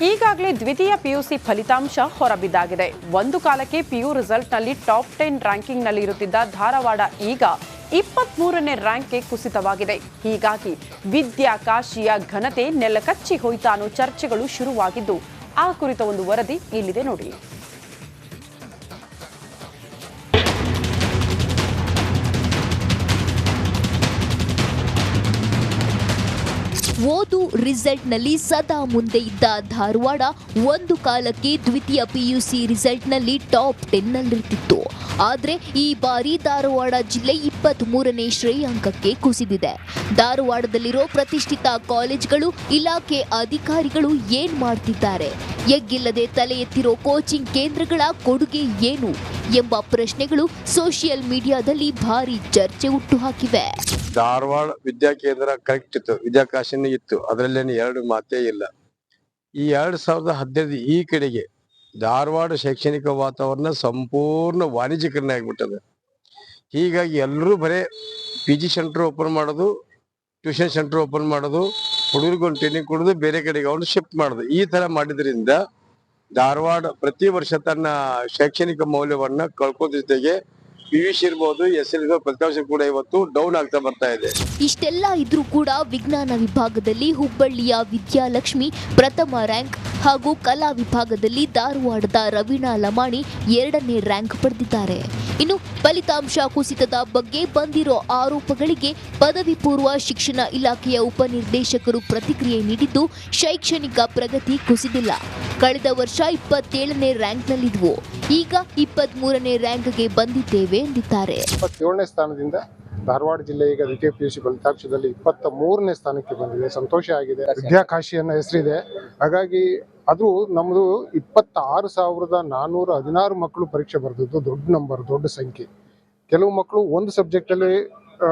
ಈಗಾಗಲೇ ದ್ವಿತೀಯ ಪಿಯುಸಿ ಫಲಿತಾಂಶ ಹೊರಬಿದ್ದಾಗಿದೆ. ಒಂದು ಕಾಲಕ್ಕೆ ಪಿಯು ರಿಸಲ್ಟ್ನಲ್ಲಿ ಟಾಪ್ 10 ರ್ಯಾಂಕಿಂಗ್ನಲ್ಲಿ ಇರುತ್ತಿದ್ದ ಧಾರವಾಡ ಈಗ 23ನೇ ರ್ಯಾಂಕ್ಗೆ ಕುಸಿತವಾಗಿದೆ. ಹೀಗಾಗಿ ವಿದ್ಯಾಕಾಶಿಯ ಘನತೆ ನೆಲಕಚ್ಚಿ ಹೋಯ್ತಾ ಅನ್ನೋ ಚರ್ಚೆಗಳು ಶುರುವಾಗಿದ್ದು, ಆ ಕುರಿತ ಒಂದು ವರದಿ ಇಲ್ಲಿದೆ ನೋಡಿ. ಓದು ರಿಸಲ್ಟ್ನಲ್ಲಿ ಸದಾ ಮುಂದೆ ಇದ್ದ ಧಾರವಾಡ ಒಂದು ಕಾಲಕ್ಕೆ ದ್ವಿತೀಯ ಪಿಯುಸಿ ರಿಸಲ್ಟ್ನಲ್ಲಿ ಟಾಪ್ 10ನಲ್ಲಿರ್ತಿತ್ತು. ಆದರೆ ಈ ಬಾರಿ ಧಾರವಾಡ ಜಿಲ್ಲೆ 23ನೇ ಶ್ರೇಯಾಂಕಕ್ಕೆ ಕುಸಿದಿದೆ. ಧಾರವಾಡದಲ್ಲಿರೋ ಪ್ರತಿಷ್ಠಿತ ಕಾಲೇಜ್ಗಳು, ಇಲಾಖೆ ಅಧಿಕಾರಿಗಳು ಏನ್ ಮಾಡ್ತಿದ್ದಾರೆ? ಎಗ್ಗಿಲ್ಲದೆ ತಲೆ ಎತ್ತಿರೋ ಕೋಚಿಂಗ್ ಕೇಂದ್ರಗಳ ಕೊಡುಗೆ ಏನು ಎಂಬ ಪ್ರಶ್ನೆಗಳು ಸೋಷಿಯಲ್ ಮೀಡಿಯಾದಲ್ಲಿ ಭಾರಿ ಚರ್ಚೆ ಹುಟ್ಟುಹಾಕಿವೆ. ಧಾರವಾಡ ವಿದ್ಯಾ ಕೇಂದ್ರ ಕರೆಕ್ಟ್ ಇತ್ತು, ವಿದ್ಯಾಕಾಶಿನೂ ಇತ್ತು, ಅದರಲ್ಲೇನು ಎರಡು ಮಾತೇ ಇಲ್ಲ. ಈ 2015 ಈ ಕಡೆಗೆ ಧಾರವಾಡ ಶೈಕ್ಷಣಿಕ ವಾತಾವರಣ ಸಂಪೂರ್ಣ ವಾಣಿಜ್ಯೀಕರಣ ಆಗಿಬಿಟ್ಟದೆ. ಹೀಗಾಗಿ ಎಲ್ಲರೂ ಬರೇ PG ಸೆಂಟರ್ ಓಪನ್ ಮಾಡೋದು, ಟ್ಯೂಷನ್ ಸೆಂಟರ್ ಓಪನ್ ಮಾಡೋದು, ಹುಡುಗರಿಗೊಂದು ಟ್ರೈನಿಂಗ್ ಕೊಡೋದು, ಬೇರೆ ಕಡೆಗೆ ಅವ್ನು ಶಿಫ್ಟ್ ಮಾಡೋದು. ಈ ತರ ಮಾಡಿದ್ರಿಂದ ಧಾರವಾಡ ಪ್ರತಿ ವರ್ಷ ತನ್ನ ಶೈಕ್ಷಣಿಕ ಮೌಲ್ಯವನ್ನ ಕಳ್ಕೋದ್ರ ಜೊತೆಗೆ PUC ಇರ್ಬೋದು, SL ಫಲಿತಾಂಶ ಕೂಡ ಇವತ್ತು ಡೌನ್ ಆಗ್ತಾ ಬರ್ತಾ ಇದೆ. ಇಷ್ಟೆಲ್ಲ ಇದ್ರೂ ಕೂಡ ವಿಜ್ಞಾನ ವಿಭಾಗದಲ್ಲಿ ಹುಬ್ಬಳ್ಳಿಯ ವಿದ್ಯಾಲಕ್ಷ್ಮಿ ಪ್ರಥಮ ರ್ಯಾಂಕ್ ಹಾಗೂ ಕಲಾ ವಿಭಾಗದಲ್ಲಿ ಧಾರವಾಡದ ರವೀಣಾ ಲಮಾಣಿ 2ನೇ ರ್ಯಾಂಕ್ ಪಡೆದಿದ್ದಾರೆ. ಇನ್ನು ಫಲಿತಾಂಶ ಕುಸಿತದ ಬಗ್ಗೆ ಬಂದಿರೋ ಆರೋಪಗಳಿಗೆ ಪದವಿ ಪೂರ್ವ ಶಿಕ್ಷಣ ಇಲಾಖೆಯ ಉಪನಿರ್ದೇಶಕರು ಪ್ರತಿಕ್ರಿಯೆ ನೀಡಿದ್ದು, ಶೈಕ್ಷಣಿಕ ಪ್ರಗತಿ ಕುಸಿದಿಲ್ಲ. ಕಳೆದ ವರ್ಷ 27ನೇ ರ್ಯಾಂಕ್ನಲ್ಲಿದ್ವು, ಈಗ 23ನೇ ರ್ಯಾಂಕ್ಗೆ ಬಂದಿದ್ದೇವೆ ಎಂದಿದ್ದಾರೆ. 27ನೇ ಸ್ಥಾನದಿಂದ ಧಾರವಾಡ ಜಿಲ್ಲೆ ಈಗ ದ್ವಿತೀಯ PUC ಫಲಿತಾಂಶದಲ್ಲಿ 23ನೇ ಸ್ಥಾನಕ್ಕೆ ಬಂದಿದೆ. ಸಂತೋಷ ಆಗಿದೆ. ವಿದ್ಯಾಕಾಶಿ ಅನ್ನೋ ಹೆಸರಿದೆ. ಹಾಗಾಗಿ ಅದು ನಮ್ಮದು 26,416 ಮಕ್ಕಳು ಪರೀಕ್ಷೆ ಬರೆದಿದ್ದು ದೊಡ್ಡ ನಂಬರ್, ದೊಡ್ಡ ಸಂಖ್ಯೆ. ಕೆಲವು ಮಕ್ಕಳು ಒಂದು ಸಬ್ಜೆಕ್ಟ್ ಅಲ್ಲಿ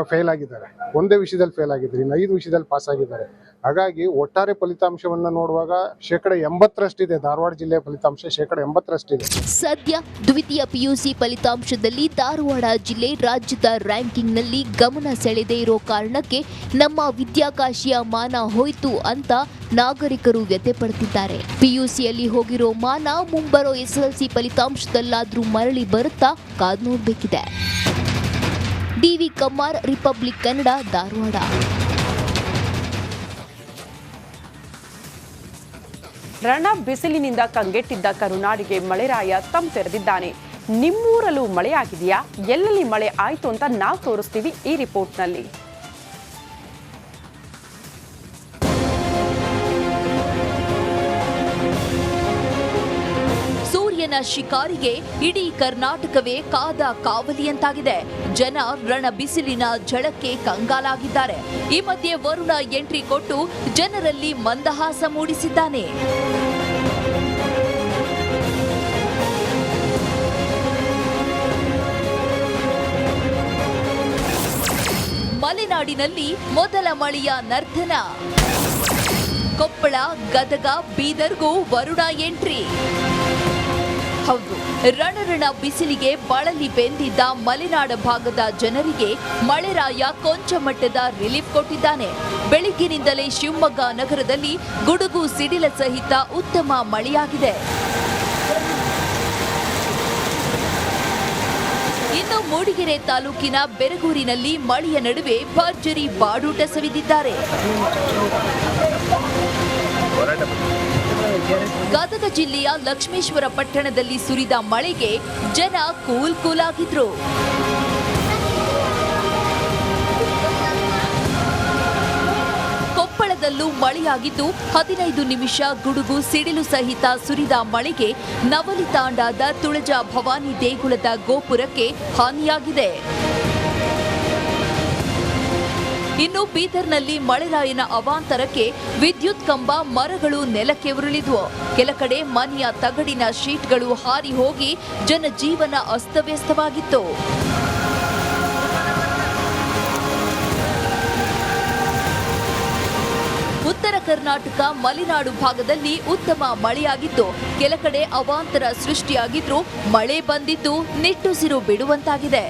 ಫೇಲ್ ಆಗಿದ್ದಾರೆ, ಒಂದೇ ವಿಷಯದಲ್ಲಿ ಫೇಲ್ ಆಗಿದ್ದಾರೆ, ಇನ್ನು 5 ವಿಷಯದಲ್ಲಿ ಪಾಸ್ ಆಗಿದ್ದಾರೆ. ಹಾಗಾಗಿ ಒಟ್ಟಾರೆ ಫಲಿತಾಂಶವನ್ನ ನೋಡುವಾಗ 80%ರಷ್ಟಿದೆ. ಧಾರವಾಡ ಜಿಲ್ಲೆಯ ಫಲಿತಾಂಶ 80%ರಷ್ಟಿದೆ. ಸದ್ಯ ದ್ವಿತೀಯ PUC ಫಲಿತಾಂಶದಲ್ಲಿ ಧಾರವಾಡ ಜಿಲ್ಲೆ ರಾಜ್ಯದ ರ್ಯಾಂಕಿಂಗ್ನಲ್ಲಿ ಗಮನ ಸೆಳೆದೇ ಇರೋ ಕಾರಣಕ್ಕೆ ನಮ್ಮ ವಿದ್ಯಾಕಾಶಿಯ ಮಾನ ಹೋಯ್ತು ಅಂತ ನಾಗರಿಕರು ವ್ಯಥೆ ಪಡ್ತಿದ್ದಾರೆ. PUCಯಲ್ಲಿ ಹೋಗಿರೋ ಮಾನ ಮುಂಬರೋ SSLC ಫಲಿತಾಂಶದಲ್ಲಾದ್ರೂ ಮರಳಿ ಬರುತ್ತಾ ಕಾದ್ ನೋಡ್ಬೇಕಿದೆ. DV Kammar, republic Kannada, Dharwad. ರಣ ಬಿಸಿಲಿನಿಂದ ಕಂಗೆಟ್ಟಿದ್ದ ಕರುನಾಡಿಗೆ ಮಳೆರಾಯ ತಂಪೆರೆದಿದ್ದಾನೆ. ನಿಮ್ಮೂರಲ್ಲೂ ಮಳೆಯಾಗಿದೆಯಾ? ಎಲ್ಲೆಲ್ಲಿ ಮಳೆ ಆಯ್ತು ಅಂತ ನಾವು ತೋರಿಸ್ತೀವಿ ಈ ರಿಪೋರ್ಟ್ನಲ್ಲಿ. ಸೂರ್ಯನ ಶಿಕಾರಿಗೆ ಇಡೀ ಕರ್ನಾಟಕವೇ ಕಾದ ಕಾವಲಿಯಂತಾಗಿದೆ. ಜನ ರಣ ಬಿಸಿಲಿನ ಝಳಕ್ಕೆ ಕಂಗಾಲಾಗಿದ್ದಾರೆ. ಈ ಮಧ್ಯೆ ವರುಣ ಎಂಟ್ರಿ ಕೊಟ್ಟು ಜನರಲ್ಲಿ ಮಂದಹಾಸ ಮೂಡಿಸಿದ್ದಾನೆ. ಮಲೆನಾಡಿನಲ್ಲಿ ಮೊದಲ ಮಳೆಯ ನರ್ತನ. ಕೊಪ್ಪಳ, ಗದಗ, ಬೀದರ್ಗೂ ವರುಣ ಎಂಟ್ರಿ. ಹೌದು, ರಣರಣ ಬಿಸಿಲಿಗೆ ಬಳಲಿ ಬೆಂದಿದ್ದ ಮಲೆನಾಡ ಭಾಗದ ಜನರಿಗೆ ಮಳೆರಾಯ ಕೊಂಚ ಮಟ್ಟದ ರಿಲೀಫ್ ಕೊಟ್ಟಿದ್ದಾನೆ. ಬೆಳಗ್ಗಿನಿಂದಲೇ ಶಿವಮೊಗ್ಗ ನಗರದಲ್ಲಿ ಗುಡುಗು ಸಿಡಿಲ ಸಹಿತ ಉತ್ತಮ ಮಳೆಯಾಗಿದೆ. ಇನ್ನು ಮೂಡಿಗೆರೆ ತಾಲೂಕಿನ ಬೆರಗೂರಿನಲ್ಲಿ ಮಳೆಯ ನಡುವೆ ಭರ್ಜರಿ ಬಾಡೂಟ ಸವಿದಿದ್ದಾರೆ. ಗದಗ ಜಿಲ್ಲೆಯ ಲಕ್ಷ್ಮೇಶ್ವರ ಪಟ್ಟಣದಲ್ಲಿ ಸುರಿದ ಮಳೆಗೆ ಜನ ಕೂಲಾಗಿದ್ರು. ಕೊಪ್ಪಳದಲ್ಲೂ ಮಳೆಯಾಗಿದ್ದು 15 ನಿಮಿಷ ಗುಡುಗು ಸಿಡಿಲು ಸಹಿತ ಸುರಿದ ಮಳೆಗೆ ನವಲಿ ತಾಂಡಾದ ತುಳಜಾ ಭವಾನಿ ದೇಗುಲದ ಗೋಪುರಕ್ಕೆ ಹಾನಿಯಾಗಿದೆ. ಇನ್ನು ಬೀದರ್ನಲ್ಲಿ ಮಳೆರಾಯನ ಅವಾಂತರಕ್ಕೆ ವಿದ್ಯುತ್ ಕಂಬ, ಮರಗಳು ನೆಲಕ್ಕೆ ಉರುಳಿದ್ವು. ಕೆಲ ಕಡೆ ಮನೆಯ ತಗಡಿನ ಶೀಟ್ಗಳು ಹಾರಿ ಹೋಗಿ ಜನಜೀವನ ಅಸ್ತವ್ಯಸ್ತವಾಗಿತ್ತು. ಉತ್ತರ ಕರ್ನಾಟಕ ಮಲೆನಾಡು ಭಾಗದಲ್ಲಿ ಉತ್ತಮ ಮಳೆಯಾಗಿದ್ದು, ಕೆಲ ಕಡೆ ಅವಾಂತರ ಸೃಷ್ಟಿಯಾಗಿದ್ರೂ ಮಳೆ ಬಂದಿದ್ದು ನಿಟ್ಟುಸಿರು ಬಿಡುವಂತಾಗಿದೆ.